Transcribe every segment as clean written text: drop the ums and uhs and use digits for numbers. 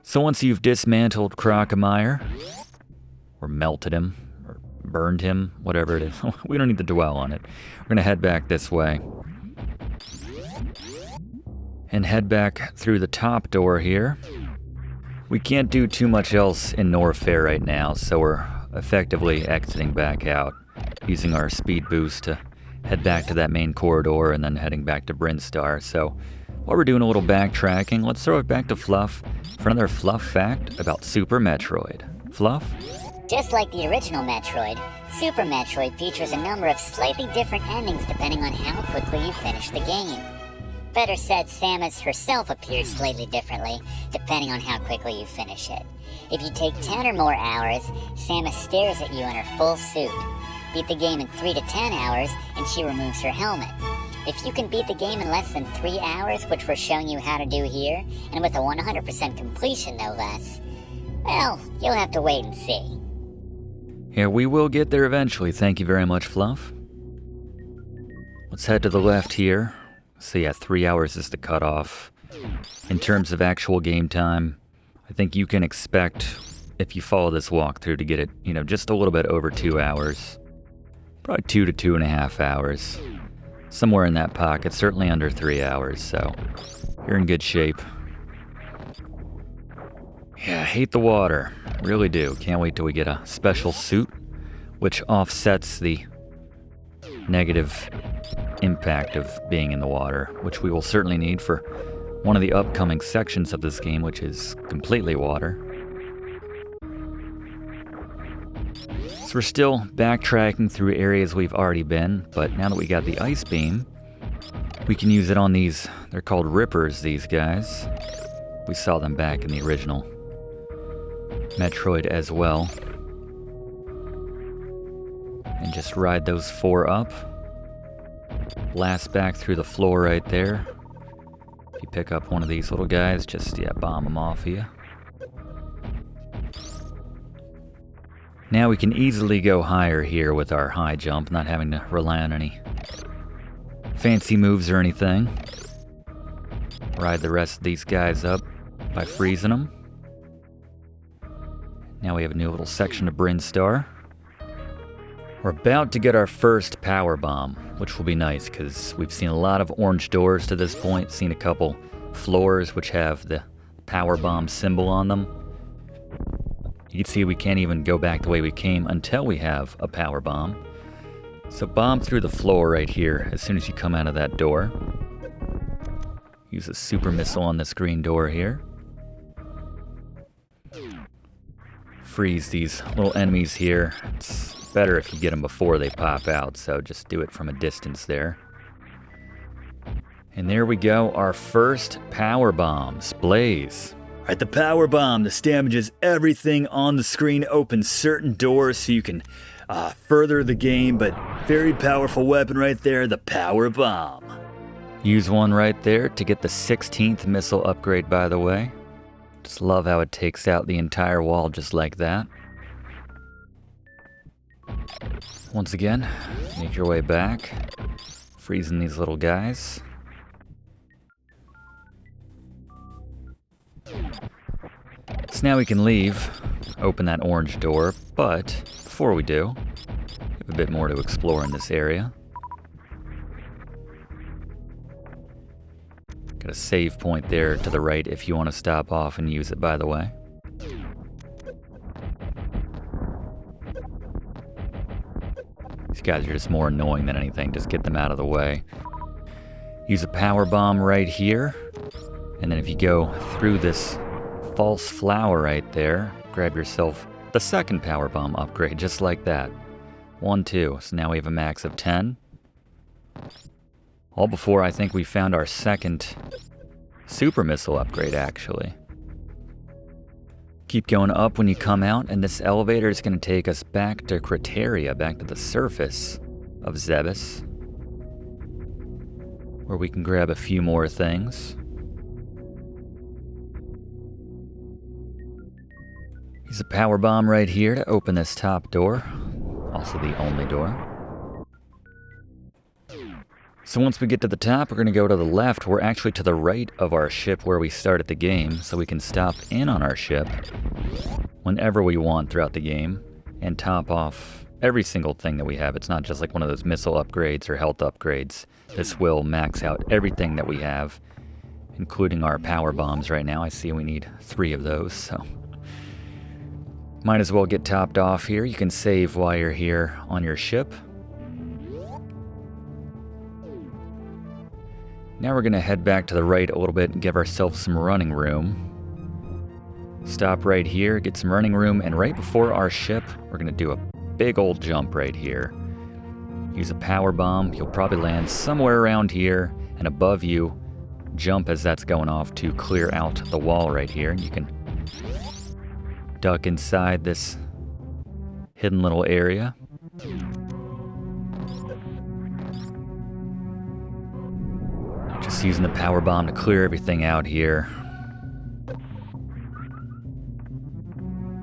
So once you've dismantled Crocomire, or melted him, or burned him, whatever it is, we don't need to dwell on it. We're going to head back this way. And head back through the top door here. We can't do too much else in Norfair right now, so we're effectively exiting back out, using our speed boost to head back to that main corridor and then heading back to Brinstar. So while we're doing a little backtracking, let's throw it back to Fluff for another Fluff fact about Super Metroid. Fluff? Just like the original Metroid, Super Metroid features a number of slightly different endings depending on how quickly you finish the game. Better said, Samus herself appears slightly differently depending on how quickly you finish it. If you take 10 or more hours, Samus stares at you in her full suit. Beat the game in 3 to 10 hours and she removes her helmet. If you can beat the game in less than 3 hours, which we're showing you how to do here, and with a 100% completion no less, well, you'll have to wait and see. Yeah, we will get there eventually. Thank you very much, Fluff. Let's head to the left here. So yeah, 3 hours is the cutoff. In terms of actual game time, I think you can expect, if you follow this walkthrough, to get it, just a little bit over 2 hours. Probably 2 to 2.5 hours. Somewhere in that pocket, certainly under 3 hours, so you're in good shape. Yeah, I hate the water. Really do. Can't wait till we get a special suit, which offsets the negative impact of being in the water, which we will certainly need for one of the upcoming sections of this game, which is completely water. So we're still backtracking through areas we've already been, but now that we got the ice beam, we can use it on these, they're called rippers, these guys. We saw them back in the original Metroid as well. And just ride those 4 up. Blast back through the floor right there. If you pick up one of these little guys, just, bomb them off you. Now we can easily go higher here with our high jump, not having to rely on any fancy moves or anything. Ride the rest of these guys up by freezing them. Now we have a new little section of Brinstar. We're about to get our first power bomb, which will be nice because we've seen a lot of orange doors to this point, seen a couple floors which have the power bomb symbol on them. You can see we can't even go back the way we came until we have a power bomb. So bomb through the floor right here as soon as you come out of that door. Use a super missile on this green door here. Freeze these little enemies here. It's better if you get them before they pop out, so just do it from a distance there. And there we go, our first power bombs. Blaze. Alright, the power bomb. This damages everything on the screen, opens certain doors so you can further the game, but very powerful weapon right there, the power bomb. Use one right there to get the 16th missile upgrade, by the way. Just love how it takes out the entire wall just like that. Once again, make your way back, freezing these little guys. So now we can leave, open that orange door, but before we do, we have a bit more to explore in this area. Got a save point there to the right if you want to stop off and use it, by the way. These guys are just more annoying than anything. Just get them out of the way. Use a power bomb right here. And then if you go through this false flower right there, grab yourself the second power bomb upgrade, just like that. 1, 2. So now we have a max of 10. All before I think we found our second super missile upgrade, actually. Keep going up when you come out, and this elevator is going to take us back to Crateria, back to the surface of Zebes, where we can grab a few more things. Use a power bomb right here to open this top door, also the only door. So once we get to the top, we're going to go to the left. We're actually to the right of our ship where we started the game, so we can stop in on our ship whenever we want throughout the game and top off every single thing that we have. It's not just like one of those missile upgrades or health upgrades. This will max out everything that we have, including our power bombs right now. I see we need 3 of those, so might as well get topped off here. You can save while you're here on your ship. Now we're going to head back to the right a little bit and give ourselves some running room. Stop right here, get some running room, and right before our ship, we're going to do a big old jump right here. Use a power bomb. You'll probably land somewhere around here, and above you, jump as that's going off to clear out the wall right here. And you can duck inside this hidden little area. Just using the power bomb to clear everything out here.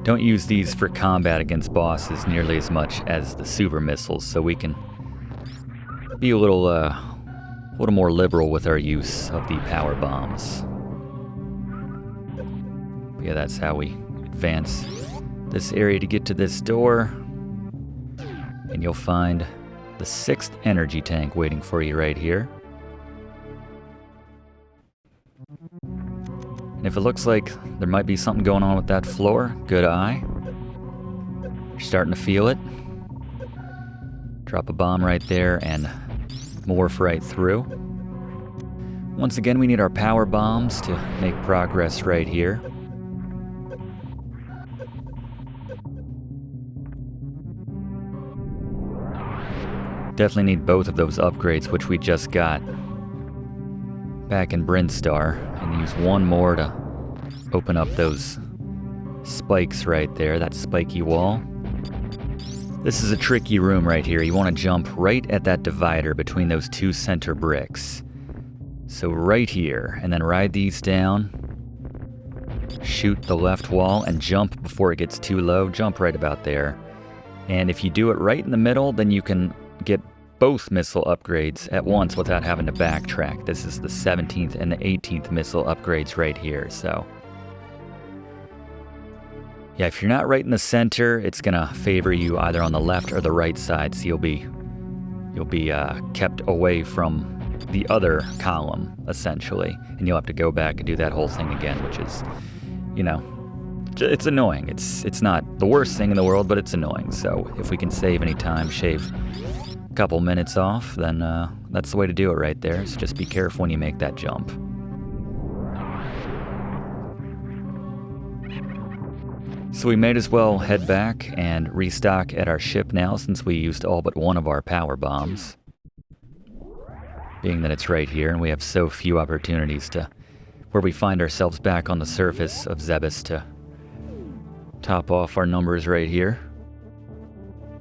Don't use these for combat against bosses nearly as much as the super missiles, so we can be a little more liberal with our use of the power bombs. But yeah, that's how we advance this area to get to this door. And you'll find the 6th energy tank waiting for you right here. And if it looks like there might be something going on with that floor, good eye. You're starting to feel it. Drop a bomb right there and morph right through. Once again, we need our power bombs to make progress right here. Definitely need both of those upgrades, which we just got back in Brinstar, and use one more to open up those spikes right there, that spiky wall. This is a tricky room right here. You want to jump right at that divider between those 2 center bricks. So right here, and then ride these down, shoot the left wall, and jump before it gets too low. Jump right about there. And if you do it right in the middle, then you can get both missile upgrades at once without having to backtrack. This is the 17th and the 18th missile upgrades right here, so yeah, if you're not right in the center, it's gonna favor you either on the left or the right side, so you'll be kept away from the other column, essentially, and you'll have to go back and do that whole thing again, which is, you know, it's annoying. It's not the worst thing in the world, but it's annoying. So if we can save any time, shave couple minutes off, then that's the way to do it right there. So just be careful when you make that jump. So we might as well head back and restock at our ship now, since we used all but one of our power bombs, being that it's right here and we have so few opportunities to where we find ourselves back on the surface of Zebes to top off our numbers right here.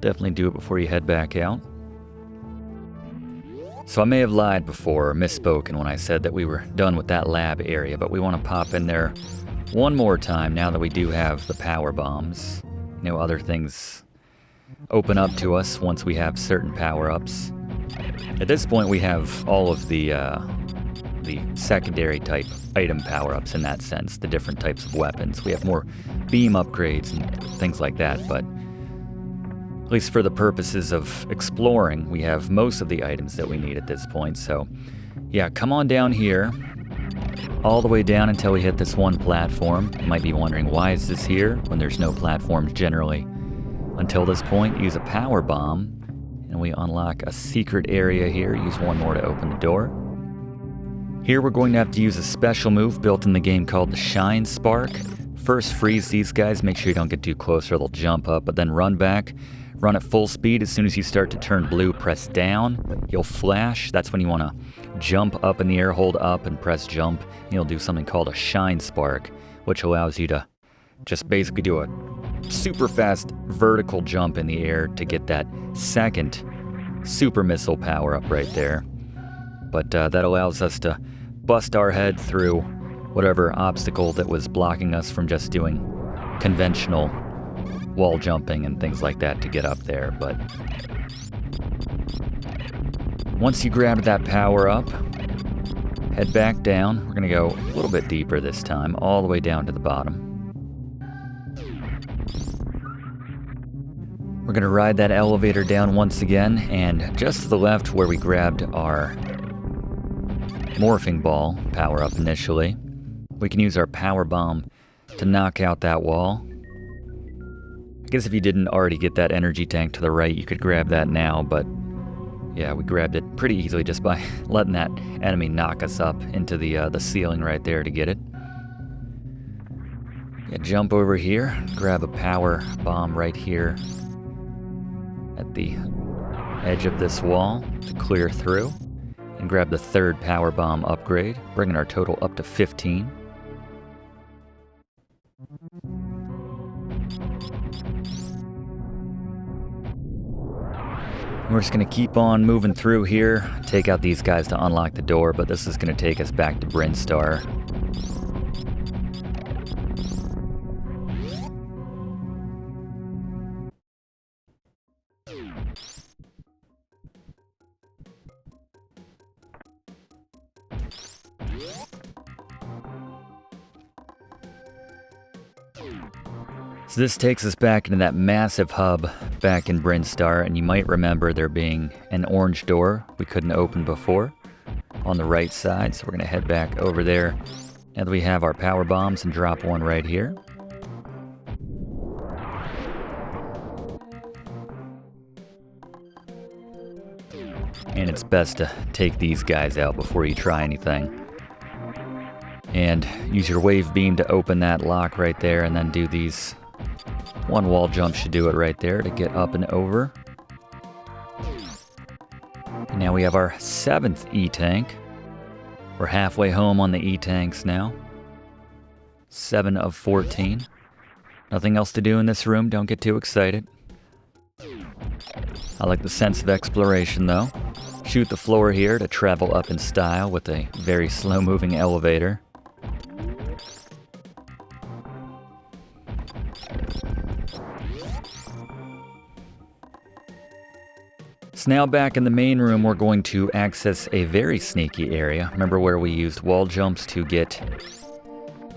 Definitely do it before you head back out. So I may have lied before or misspoken when I said that we were done with that lab area, but we want to pop in there one more time now that we do have the power bombs. You know, other things open up to us once we have certain power-ups. At this point, we have all of the secondary type item power-ups in that sense, the different types of weapons. We have more beam upgrades and things like that, but at least for the purposes of exploring, we have most of the items that we need at this point. So yeah, come on down here, all the way down until we hit this one platform. You might be wondering, why is this here when there's no platforms generally? Until this point, use a power bomb, and we unlock a secret area here. Use one more to open the door. Here we're going to have to use a special move built in the game called the Shinespark. First, freeze these guys, make sure you don't get too close or they'll jump up, but then run back. Run at full speed. As soon as you start to turn blue, press down. You'll flash. That's when you want to jump up in the air, hold up, and press jump. And you'll do something called a Shinespark, which allows you to just basically do a super fast vertical jump in the air to get that second super missile power up right there. But that allows us to bust our head through whatever obstacle that was blocking us from just doing conventional wall jumping and things like that to get up there. But Once you grab that power up, head back down. We're gonna go a little bit deeper this time, all the way down to the bottom. We're gonna ride that elevator down once again, and just to the left where we grabbed our morphing ball power up initially, we can use our power bomb to knock out that wall. I guess if you didn't already get that energy tank to the right, you could grab that now, but yeah, we grabbed it pretty easily just by letting that enemy knock us up into the ceiling right there to get it. Yeah, jump over here, grab a power bomb right here at the edge of this wall to clear through, and grab the third power bomb upgrade, bringing our total up to 15. We're just going to keep on moving through here, take out these guys to unlock the door, but this is going to take us back to Brinstar. So this takes us back into that massive hub back in Brinstar, and you might remember there being an orange door we couldn't open before on the right side, so we're going to head back over there. And we have our power bombs and drop one right here. And it's best to take these guys out before you try anything. And use your wave beam to open that lock right there, and then do these. One wall jump should do it right there to get up and over. And now we have our 7th E-Tank. We're halfway home on the E-Tanks now. 7 of 14. Nothing else to do in this room, don't get too excited. I like the sense of exploration though. Shoot the floor here to travel up in style with a very slow-moving elevator. So now back in the main room, we're going to access a very sneaky area. Remember where we used wall jumps to get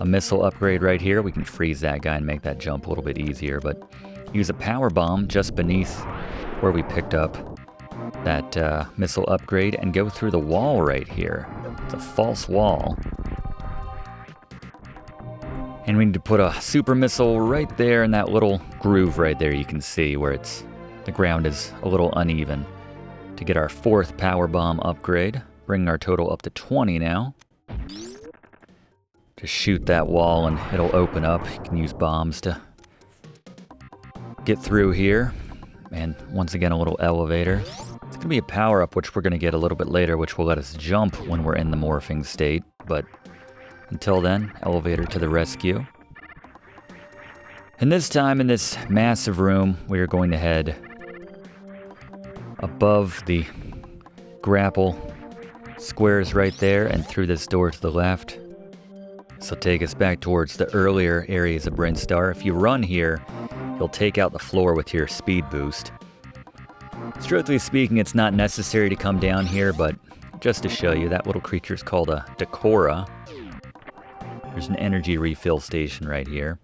a missile upgrade right here? We can freeze that guy and make that jump a little bit easier, but use a power bomb just beneath where we picked up that missile upgrade and go through the wall right here. It's a false wall. And we need to put a super missile right there in that little groove right there. You can see where the ground is a little uneven to get our 4th power bomb upgrade, bringing our total up to 20 now. Just shoot that wall and it'll open up. You can use bombs to get through here. And once again, a little elevator. It's going to be a power up, which we're going to get a little bit later, which will let us jump when we're in the morphing state. But until then, elevator to the rescue. And this time in this massive room, we are going to head above the grapple squares right there and through this door to the left. This will take us back towards the earlier areas of Brinstar. If you run here, you'll take out the floor with your speed boost. Strictly speaking, it's not necessary to come down here, but just to show you, that little creature is called a Decora. There's an energy refill station right here.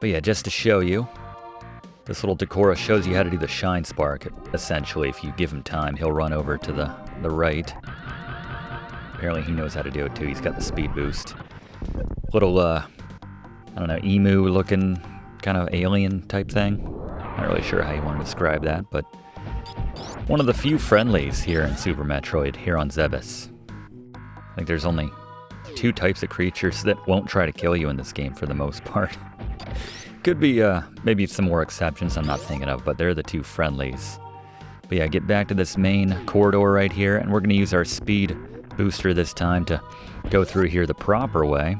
But yeah, just to show you, this little Decora shows you how to do the Shinespark. Essentially, if you give him time, he'll run over to the right. Apparently he knows how to do it too. He's got the speed boost. Little, I don't know, emu-looking kind of alien type thing. Not really sure how you want to describe that, but one of the few friendlies here in Super Metroid, here on Zebes. I think there's only 2 types of creatures that won't try to kill you in this game for the most part. Could be maybe some more exceptions I'm not thinking of, but they're the 2 friendlies. But yeah, get back to this main corridor right here, and we're going to use our speed booster this time to go through here the proper way.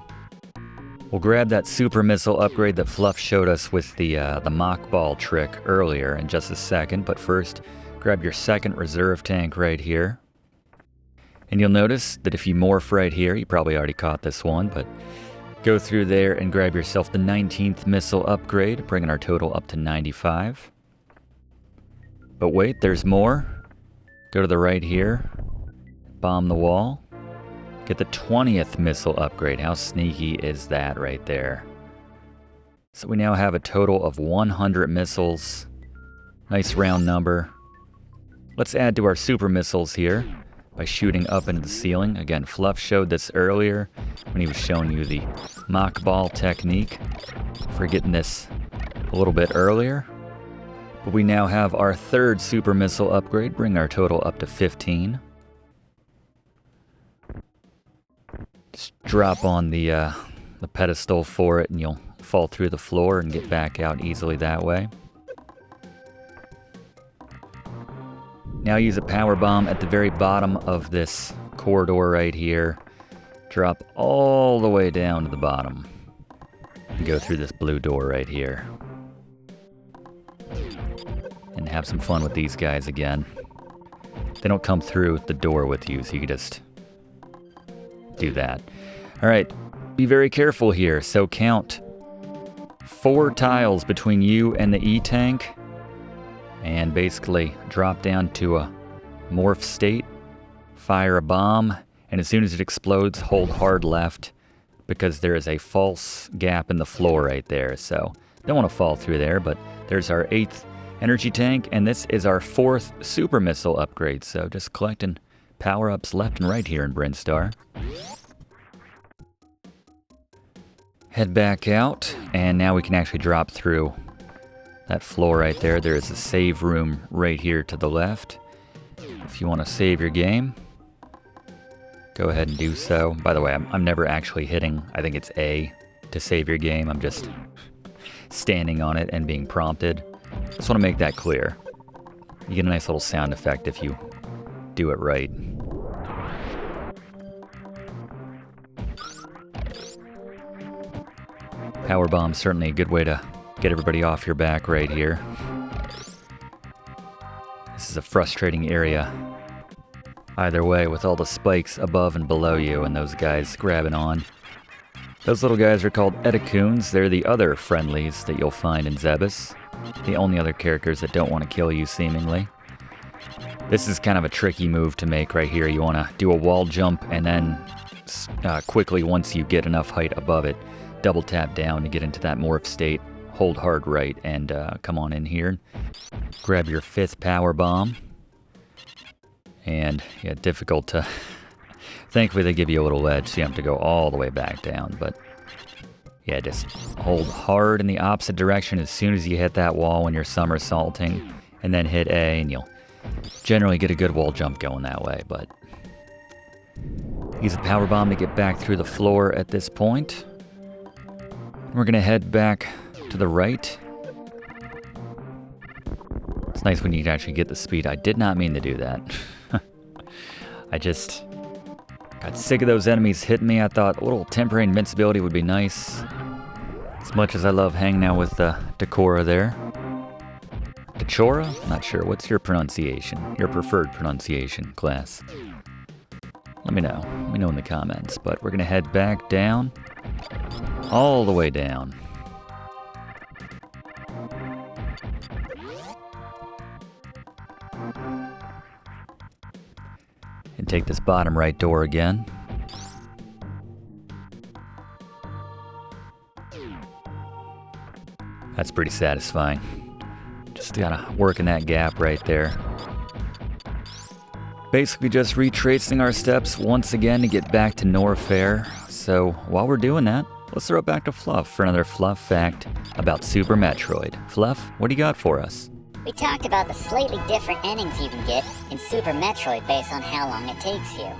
We'll grab that super missile upgrade that Fluff showed us with the mock ball trick earlier in just a second, but first, grab your 2nd reserve tank right here. And you'll notice that if you morph right here, you probably already caught this one, but go through there and grab yourself the 19th missile upgrade, bringing our total up to 95. But wait, there's more. go to the right here, bomb the wall, get the 20th missile upgrade. How sneaky is that right there? So we now have a total of 100 missiles. Nice round number. Let's add to our super missiles here by shooting up into the ceiling. Again, Fluff showed this earlier when he was showing you the mock ball technique for getting this a little bit earlier. But we now have our third super missile upgrade, bring our total up to 15. Just drop on the pedestal for it and you'll fall through the floor and get back out easily that way. Now use a power bomb at the very bottom of this corridor right here. Drop all the way down to the bottom. And go through this blue door right here. And have some fun with these guys again. They don't come through the door with you, so you can just do that. Alright, be very careful here. So count 4 tiles between you and the E-tank. And basically drop down to a morph state, fire a bomb, and as soon as it explodes, hold hard left because there is a false gap in the floor right there. So don't want to fall through there, but there's our 8th energy tank, and this is our 4th super missile upgrade. So just collecting power-ups left and right here in Brinstar. Head back out, and now we can actually drop through that floor right there. There is a save room right here to the left. If you want to save your game, go ahead and do so. By the way, I'm never actually hitting, I think it's A to save your game. I'm just standing on it and being prompted. Just want to make that clear. You get a nice little sound effect if you do it right. Power bomb's certainly a good way to get everybody off your back right here. This is a frustrating area. Either way, with all the spikes above and below you and those guys grabbing on. Those little guys are called Edicoons. They're the other friendlies that you'll find in Zebes. The only other characters that don't want to kill you, seemingly. This is kind of a tricky move to make right here. You want to do a wall jump and then quickly, once you get enough height above it, double tap down to get into that morph state. Hold hard right and come on in here. Grab your 5th power bomb. And yeah, difficult to... Thankfully they give you a little edge, so you have to go all the way back down. But yeah, just hold hard in the opposite direction as soon as you hit that wall when you're somersaulting. And then hit A and you'll generally get a good wall jump going that way. But use a power bomb to get back through the floor at this point. We're going to head back to the right. It's nice when you can actually get the speed. I did not mean to do that. I just got sick of those enemies hitting me. I thought a little temporary invincibility would be nice. As much as I love hanging out with Decora there. Dechora? Not sure. What's your pronunciation? Your preferred pronunciation, class? Let me know. Let me know in the comments. But we're going to head back down. All the way down. And take this bottom right door again. That's pretty satisfying. Just gotta work in that gap right there. Basically just retracing our steps once again to get back to Norfair. So while we're doing that, let's throw it back to Fluff for another Fluff fact about Super Metroid. Fluff, what do you got for us? We talked about the slightly different endings you can get in Super Metroid based on how long it takes you.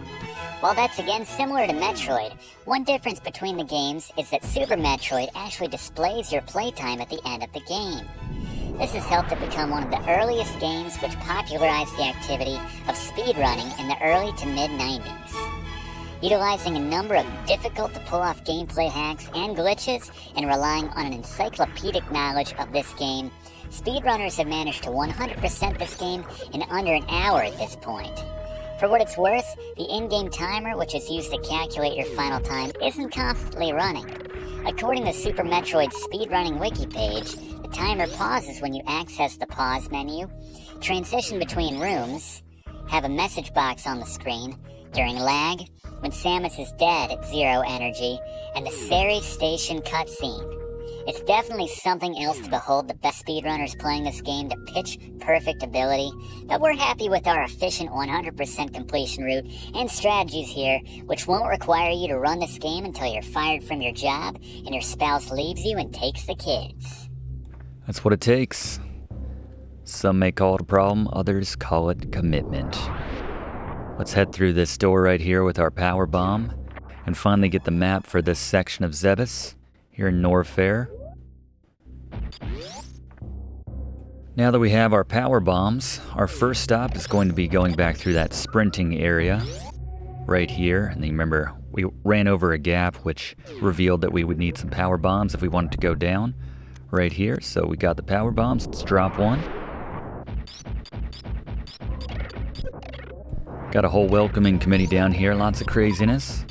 While that's again similar to Metroid, one difference between the games is that Super Metroid actually displays your playtime at the end of the game. This has helped it become one of the earliest games which popularized the activity of speedrunning in the early to mid-90s. Utilizing a number of difficult-to-pull-off gameplay hacks and glitches and relying on an encyclopedic knowledge of this game, speedrunners have managed to 100% this game in under an hour at this point. For what it's worth, the in-game timer, which is used to calculate your final time, isn't constantly running. According to Super Metroid's speedrunning wiki page, the timer pauses when you access the pause menu, transition between rooms, have a message box on the screen, during lag, when Samus is dead at 0 energy, and the Sari Station cutscene. It's definitely something else to behold the best speedrunners playing this game to pitch-perfect ability, but we're happy with our efficient 100% completion route and strategies here, which won't require you to run this game until you're fired from your job and your spouse leaves you and takes the kids. That's what it takes. Some may call it a problem, others call it commitment. Let's head through this door right here with our power bomb and finally get the map for this section of Zebes here in Norfair. Now that we have our power bombs, our first stop is going to be going back through that sprinting area right here. And then remember, we ran over a gap which revealed that we would need some power bombs if we wanted to go down right here. So we got the power bombs. Let's drop one. Got a whole welcoming committee down here, lots of craziness.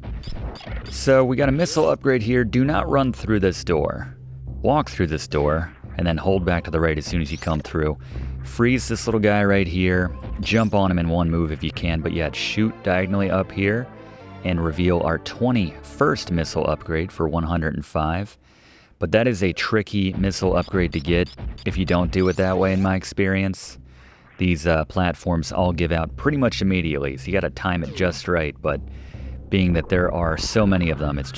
So we got a missile upgrade here. Do not run through this door. Walk through this door and then hold back to the right as soon as you come through. Freeze this little guy right here. Jump on him in one move if you can, but yet shoot diagonally up here and reveal our 21st missile upgrade for 105. But that is a tricky missile upgrade to get if you don't do it that way in my experience. These platforms all give out pretty much immediately, so you gotta time it just right, but being that there are so many of them, it's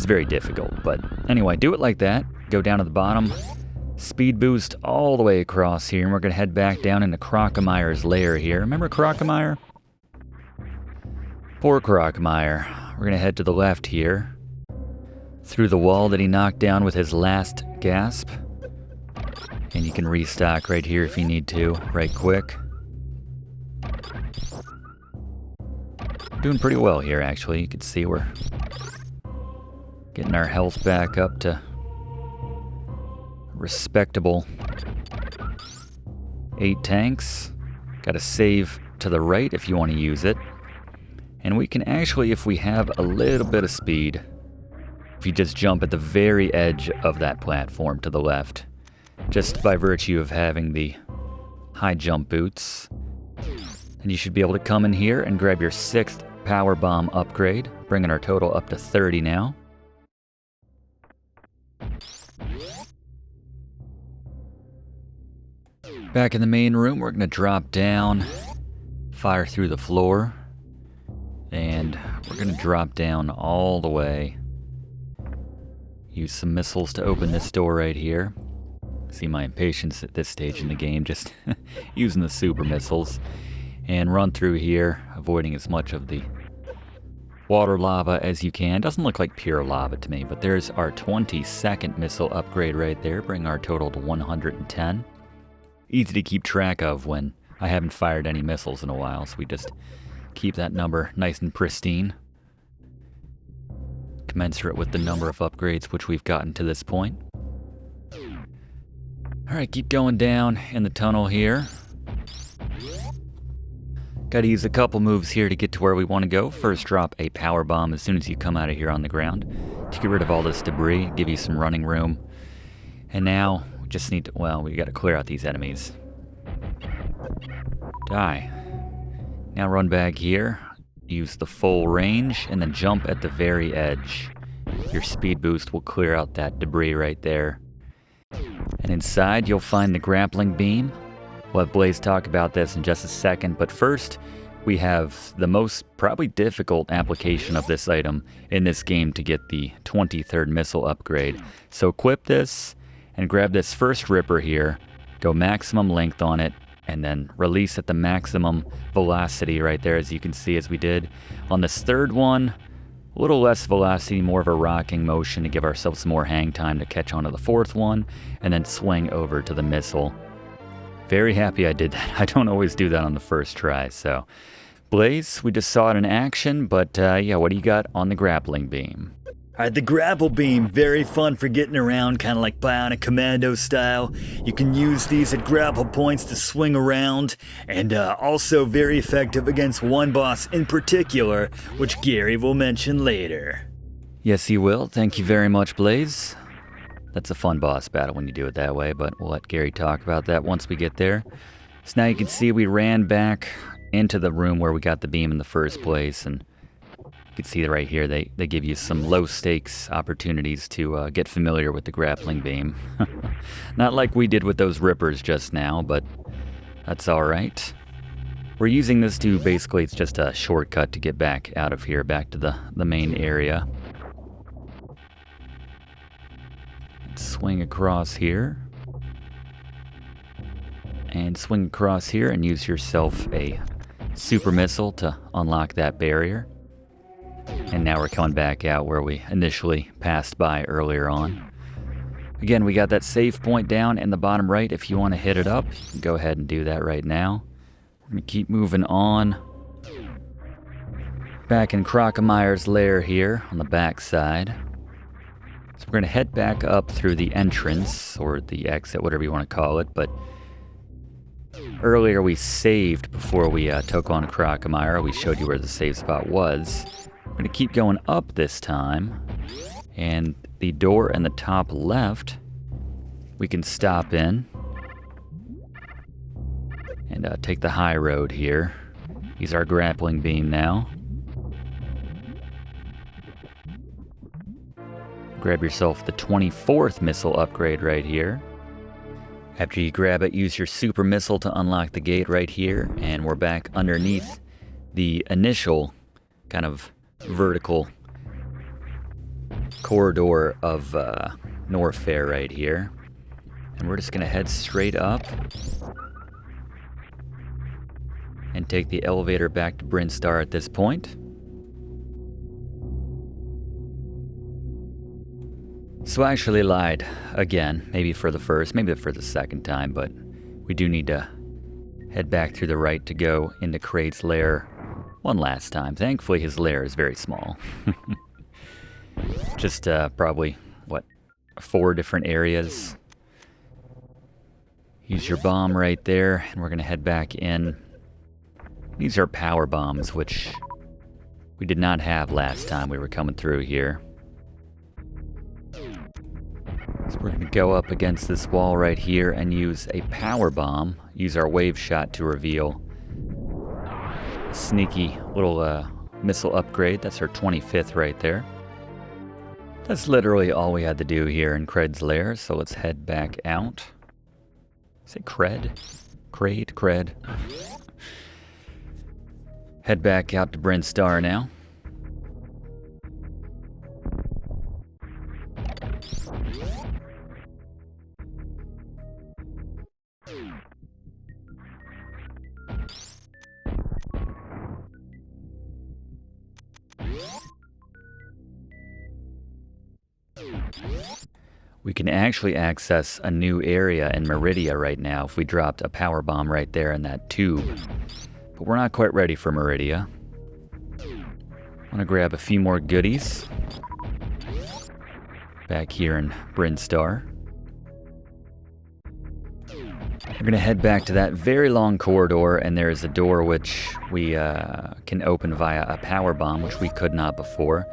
very difficult. But anyway, do it like that. Go down to the bottom, speed boost all the way across here, and we're gonna head back down into Crocomyre's lair here. Remember Crocomyre? Poor Crocomyre. We're gonna head to the left here, through the wall that he knocked down with his last gasp. And you can restock right here if you need to, right quick. Doing pretty well here, actually. You can see we're getting our health back up to respectable 8 tanks. Got to save to the right if you want to use it. And we can actually, if we have a little bit of speed, if you just jump at the very edge of that platform to the left, just by virtue of having the high jump boots. And you should be able to come in here and grab your 6th power bomb upgrade, bringing our total up to 30 now. Back in the main room, we're going to drop down, fire through the floor, and we're going to drop down all the way. Use some missiles to open this door right here. See my impatience at this stage in the game, just using the super missiles. And run through here, avoiding as much of the water lava as you can. Doesn't look like pure lava to me, but there's our 22nd missile upgrade right there, bring our total to 110. Easy to keep track of when I haven't fired any missiles in a while, so we just keep that number nice and pristine, commensurate with the number of upgrades which we've gotten to this point. Alright, keep going down in the tunnel here. Gotta use a couple moves here to get to where we want to go. First, drop a power bomb as soon as you come out of here on the ground to get rid of all this debris, give you some running room. And now, we just need to, well, we gotta clear out these enemies. Die. Now run back here, use the full range, and then jump at the very edge. Your speed boost will clear out that debris right there. And inside, you'll find the Grappling Beam. We'll have Blaze talk about this in just a second, but first, we have the most probably difficult application of this item in this game to get the 23rd missile upgrade. So equip this, and grab this first Ripper here, go maximum length on it, and then release at the maximum velocity right there, as you can see as we did. On this third one, a little less velocity, more of a rocking motion to give ourselves some more hang time to catch on to the fourth one, and then swing over to the missile. Very happy I did that. I don't always do that on the first try, so. Blaze, we just saw it in action, but yeah, what do you got on the Grappling Beam? Alright, the Grapple Beam, very fun for getting around, kind of like Bionic Commando style. You can use these at grapple points to swing around, and also very effective against one boss in particular, which Gary will mention later. Yes, he will. Thank you very much, Blaze. That's a fun boss battle when you do it that way, but we'll let Gary talk about that once we get there. So now you can see we ran back into the room where we got the beam in the first place, and you can see right here they give you some low stakes opportunities to get familiar with the grappling beam. Not like we did with those rippers just now, but that's alright. We're using this to basically, it's just a shortcut to get back out of here, back to the main area. Swing across here. And swing across here and use yourself a super missile to unlock that barrier. And now we're coming back out where we initially passed by earlier on. Again, we got that save point down in the bottom right. If you want to hit it up, you can go ahead and do that right now. We're going to keep moving on. Back in Crocomyre's lair here on the back side. So we're going to head back up through the entrance, or the exit, whatever you want to call it. But earlier we saved before we took on Crocomyre. We showed you where the save spot was. We're going to keep going up this time. And the door in the top left, we can stop in. And take the high road here. Use our grappling beam now. Grab yourself the 24th missile upgrade right here. After you grab it, use your super missile to unlock the gate right here. And we're back underneath the initial kind of vertical corridor of Norfair right here. And we're just going to head straight up. And take the elevator back to Brinstar at this point. So I actually lied again, maybe for the first, maybe for the second time, but we do need to head back through the right to go into Kraid's lair one last time. Thankfully his lair is very small. Just probably, 4 different areas. Use your bomb right there, and we're going to head back in. These are power bombs, which we did not have last time we were coming through here. So we're going to go up against this wall right here and use a power bomb. Use our wave shot to reveal a sneaky little missile upgrade. That's our 25th right there. That's literally all we had to do here in Kraid's lair, so let's head back out. Say Cred? Kraid? Cred? Head back out to Brinstar now. We can actually access a new area in Meridia right now if we dropped a power bomb right there in that tube. But we're not quite ready for Meridia. I want to grab a few more goodies. Back here in Brinstar. We're going to head back to that very long corridor, and there is a door which we can open via a power bomb, which we could not before.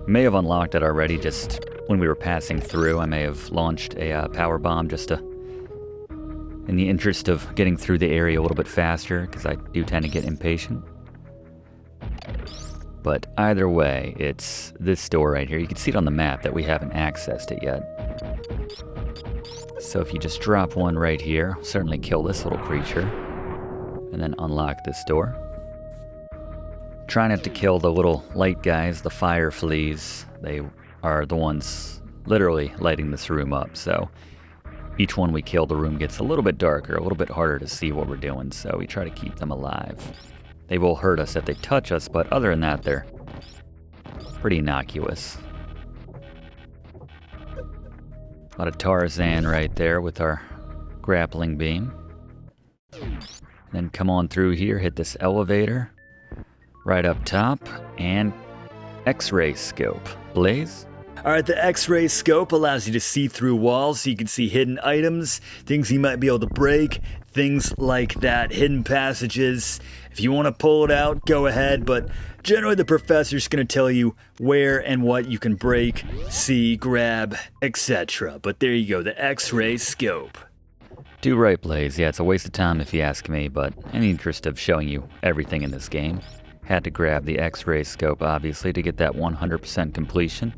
May have unlocked it already, just when we were passing through. I may have launched a power bomb just to, in the interest of getting through the area a little bit faster, because I do tend to get impatient. But either way, it's this door right here. You can see it on the map that we haven't accessed it yet. So if you just drop one right here, certainly kill this little creature, and then unlock this door. Try not to kill the little light guys, the fire fleas. They are the ones literally lighting this room up, so each one we kill, the room gets a little bit darker, a little bit harder to see what we're doing, so we try to keep them alive. They will hurt us if they touch us, but other than that, they're pretty innocuous. A lot of Tarzan right there with our grappling beam. Then come on through here, hit this elevator. Right up top, and X-ray scope. Blaze? Alright, the X-ray scope allows you to see through walls so you can see hidden items, things you might be able to break, things like that, hidden passages. If you want to pull it out, go ahead, but generally the professor's going to tell you where and what you can break, see, grab, etc. But there you go, the X-ray scope. Do right, Blaze. Yeah, it's a waste of time if you ask me, but in the interest of showing you everything in this game, had to grab the X-ray scope, obviously, to get that 100% completion.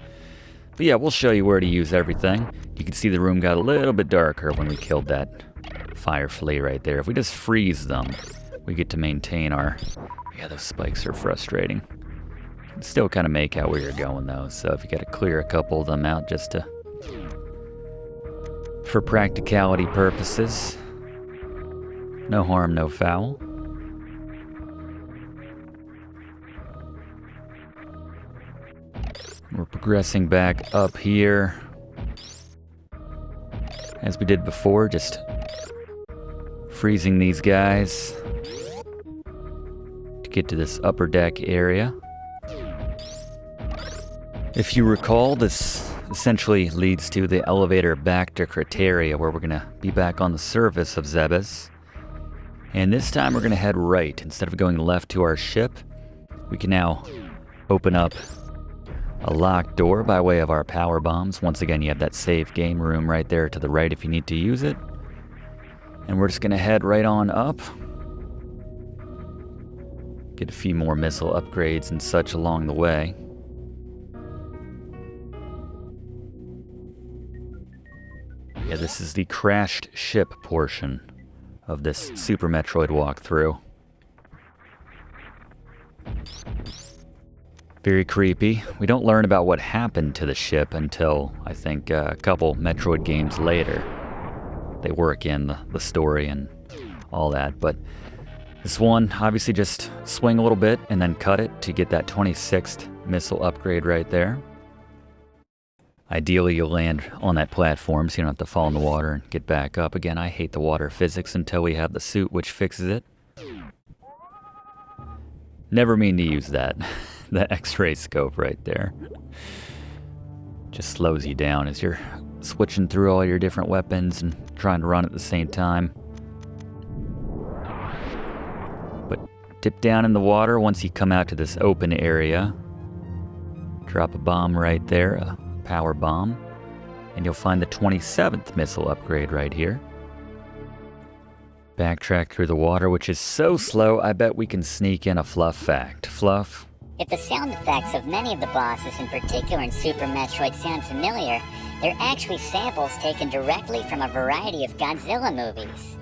But yeah, we'll show you where to use everything. You can see the room got a little bit darker when we killed that fire flea right there. If we just freeze them, we get to maintain our... Yeah, those spikes are frustrating. Still kind of make out where you're going, though, so if you got to clear a couple of them out just to... for practicality purposes. No harm, no foul. We're progressing back up here. As we did before, just freezing these guys to get to this upper deck area. If you recall, this essentially leads to the elevator back to Crateria, where we're going to be back on the surface of Zebes. And this time we're going to head right. Instead of going left to our ship, we can now open up a locked door by way of our power bombs. Once again, you have that safe game room right there to the right if you need to use it. And we're just going to head right on up. Get a few more missile upgrades and such along the way. Yeah, this is the crashed ship portion of this Super Metroid walkthrough. Very creepy. We don't learn about what happened to the ship until, I think, a couple Metroid games later. They work in the story and all that, but this one, obviously just swing a little bit and then cut it to get that 26th missile upgrade right there. Ideally, you'll land on that platform so you don't have to fall in the water and get back up. Again, I hate the water physics until we have the suit which fixes it. Never mean to use that. That X-ray scope right there. Just slows you down as you're switching through all your different weapons and trying to run at the same time. But dip down in the water once you come out to this open area. Drop a bomb right there, a power bomb, and you'll find the 27th missile upgrade right here. Backtrack through the water, which is so slow, I bet we can sneak in a Fluff fact. Fluff? If the sound effects of many of the bosses, in particular in Super Metroid, sound familiar, they're actually samples taken directly from a variety of Godzilla movies.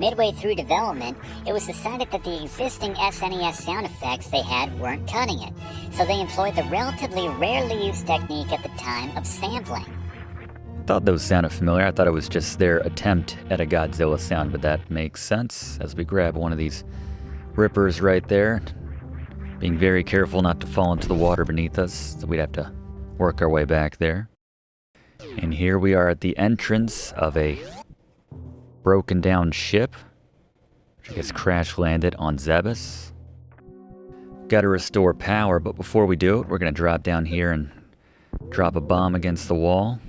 Midway through development, it was decided that the existing SNES sound effects they had weren't cutting it, so they employed the relatively rarely used technique at the time of sampling. I thought those sounded familiar. I thought it was just their attempt at a Godzilla sound, but that makes sense as we grab one of these rippers right there. Being very careful not to fall into the water beneath us, so we'd have to work our way back there. And here we are at the entrance of a broken down ship, which I guess crash landed on Zebes. Got to restore power, but before we do it, we're going to drop down here and drop a bomb against the wall.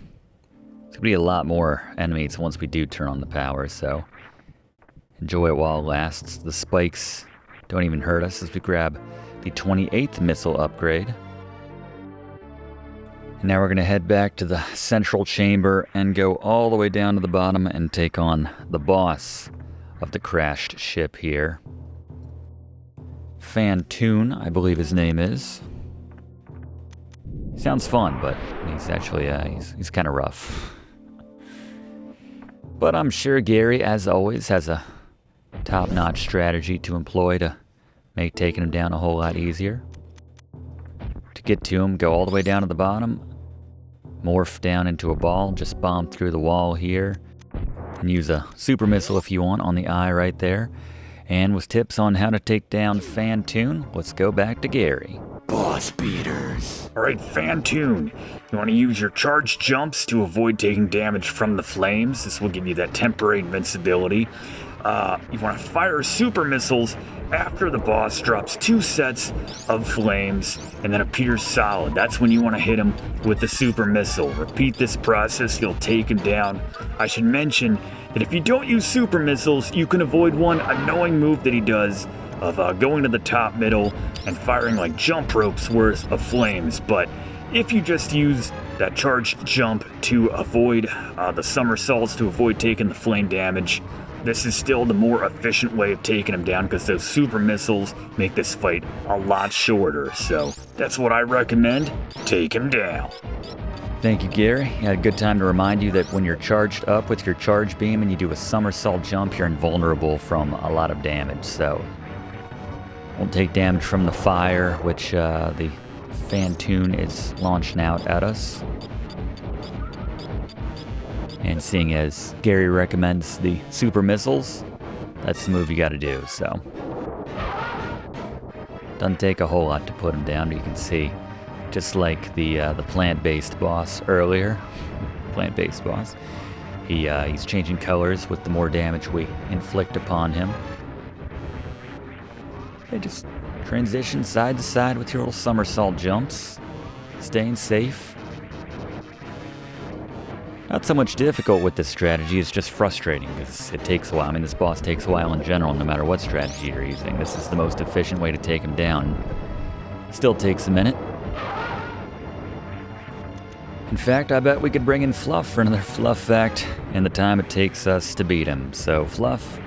There's going to be a lot more enemies once we do turn on the power, so enjoy it while it lasts. The spikes don't even hurt us as we grab the 28th missile upgrade. And now we're going to head back to the central chamber and go all the way down to the bottom and take on the boss of the crashed ship here. Phantoon, I believe his name is. Sounds fun, but he's actually, he's kind of rough. But I'm sure Gary, as always, has a top-notch strategy to employ to make taking him down a whole lot easier. To get to him, go all the way down to the bottom, morph down into a ball, just bomb through the wall here, and use a super missile if you want on the eye right there. And with tips on how to take down Phantoon, let's go back to Gary. Boss beaters. Alright, Phantoon, you want to use your charged jumps to avoid taking damage from the flames. This will give you that temporary invincibility. You want to fire super missiles after the boss drops 2 sets of flames and then appears solid. That's when you want to hit him with the super missile. Repeat this process, you'll take him down. I should mention that if you don't use super missiles, you can avoid one annoying move that he does of going to the top middle and firing like jump ropes worth of flames. But if you just use that charged jump to avoid the somersaults, to avoid taking the flame damage. This is still the more efficient way of taking him down because those super missiles make this fight a lot shorter. So that's what I recommend. Take him down. Thank you, Gary. I had a good time to remind you that when you're charged up with your charge beam and you do a somersault jump, you're invulnerable from a lot of damage. So won't take damage from the fire, which the Phantoon is launching out at us. And seeing as Gary recommends the super missiles, that's the move you gotta do, so. Doesn't take a whole lot to put him down, but you can see, just like the plant-based boss earlier, he's changing colors with the more damage we inflict upon him. They just transition side to side with your little somersault jumps, staying safe. Not so much difficult with this strategy, it's just frustrating because it takes a while. I mean, this boss takes a while in general, no matter what strategy you're using. This is the most efficient way to take him down. Still takes a minute. In fact, I bet we could bring in Fluff for another Fluff fact in the time it takes us to beat him. So, Fluff,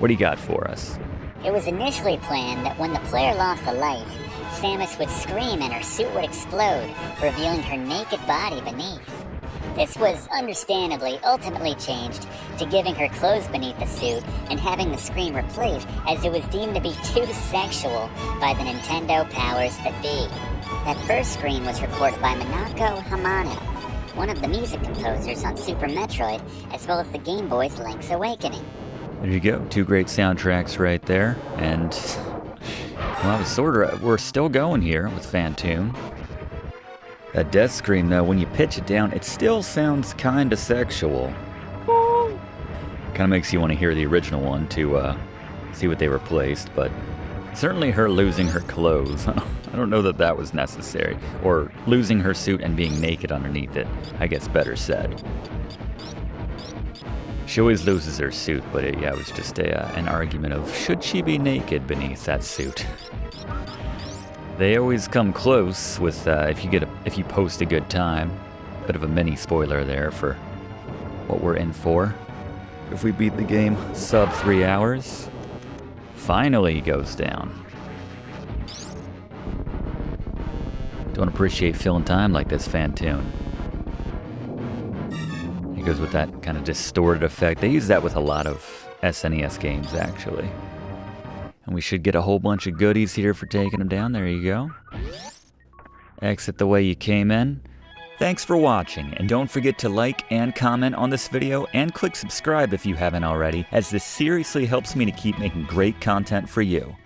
what do you got for us? It was initially planned that when the player lost a life, Samus would scream and her suit would explode, revealing her naked body beneath. This was understandably ultimately changed to giving her clothes beneath the suit and having the scream replaced as it was deemed to be too sexual by the Nintendo powers that be. That first scream was recorded by Minako Hamano, one of the music composers on Super Metroid, as well as the Game Boy's Link's Awakening. There you go, 2 great soundtracks right there, and well, we're still going here with Phantoon. That death scream, though, when you pitch it down, it still sounds kinda sexual. Kinda makes you want to hear the original one to see what they replaced, but certainly her losing her clothes. I don't know that that was necessary. Or losing her suit and being naked underneath it, I guess better said. She always loses her suit, but it was just an argument of should she be naked beneath that suit? They always come close with if you post a good time. Bit of a mini spoiler there for what we're in for. If we beat the game sub 3 hours, finally he goes down. Don't appreciate filling time like this, Phantoon. He goes with that kind of distorted effect. They use that with a lot of SNES games, actually. And we should get a whole bunch of goodies here for taking him down. There you go. Exit the way you came in. Thanks for watching, and don't forget to like and comment on this video, and click subscribe if you haven't already, as this seriously helps me to keep making great content for you.